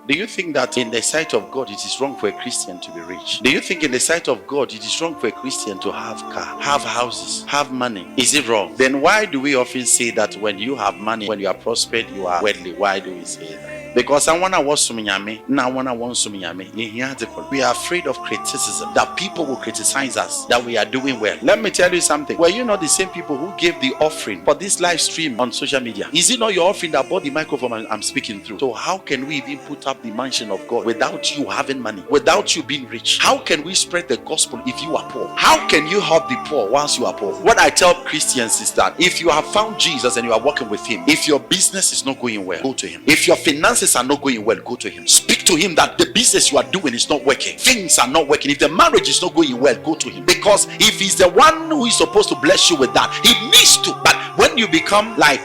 Do you think that in the sight of God it is wrong for a Christian to be rich? Do you think in the sight of God it is wrong for a Christian to have car, have houses, have money? Is it wrong? Then why do we often say that when you have money, when you are prospered, you are worldly? Why do we say that? Because I wanna watch Suminyame, now I wanna want Suminyame. We are afraid of criticism, that people will criticize us, that we are doing well. Let me tell you something. Were you not the same people who gave the offering for this live stream on social media? Is it not your offering that bought the microphone I'm speaking through? So how can we even put up the mansion of God without you having money, without you being rich? How can we spread the gospel if you are poor? How can you help the poor once you are poor? What I tell Christians is that if you have found Jesus and you are working with him, if your business is not going well, go to him. If your finances are not going well, go to him. Speak to him that the business you are doing is not working, things are not working. If the marriage is not going well, go to him, because if he's the one who is supposed to bless you with that, he needs to. But when you become like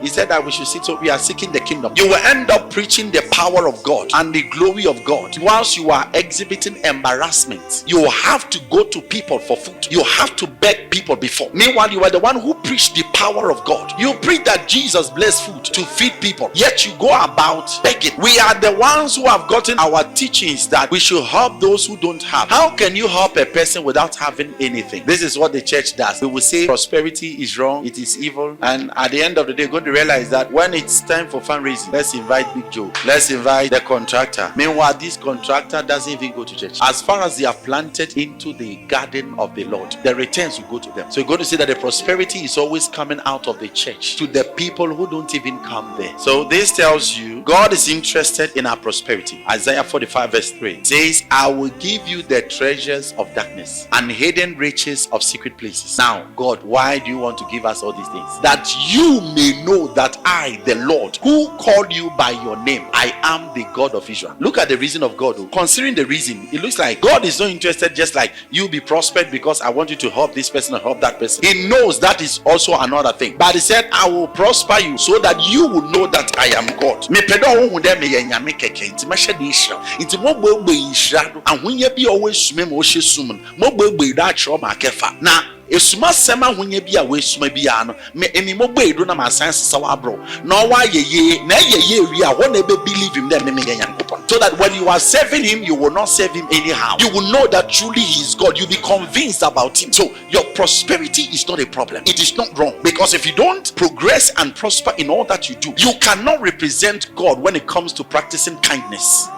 he said that we should see, so we are seeking the kingdom, you will end up preaching the power of God and the glory of God whilst you are exhibiting embarrassment. You have to go to people for food, you have to beg people before. Meanwhile, you are the one who preached the power of God. You preach that Jesus blessed food to feed people, yet you go about begging. We are the ones who have gotten our teachings that we should help those who don't have. How can you help a person without having anything? This is what the church does. We will say prosperity is wrong, it is evil, and at the end of the day, going to realize that when it's time for fundraising, let's invite Big Joe, let's invite the contractor. Meanwhile, this contractor doesn't even go to church. As far as they are planted into the garden of the Lord, the returns will go to them. So you're going to see that the prosperity is always coming out of the church to the people who don't even come there. So this tells you God is interested in our prosperity. Isaiah 45 verse 3 says, I will give you the treasures of darkness and hidden riches of secret places. Now, God, why do you want to give us all these things? That you may know that I, the Lord, who called you by your name, I am the God of Israel. Look at the reason of God. Considering the reason, it looks like God is not interested just like you be prospered because I want you to help this person or help that person. He knows that is also another thing. But he said, I will prosper you so that you will know that I am God. Now, esuma sema hunye bia we suma bia no me enimo gbedo na masan sesawa abro no wa yeye na yeye wi a wona be believe him dem me nyankopon, so that when you are serving him you will not serve him anyhow. You will know that truly he is God. You'll be convinced about him. So your prosperity is not a problem. It is not wrong, because if you don't progress and prosper in all that you do, you cannot represent God when it comes to practicing kindness.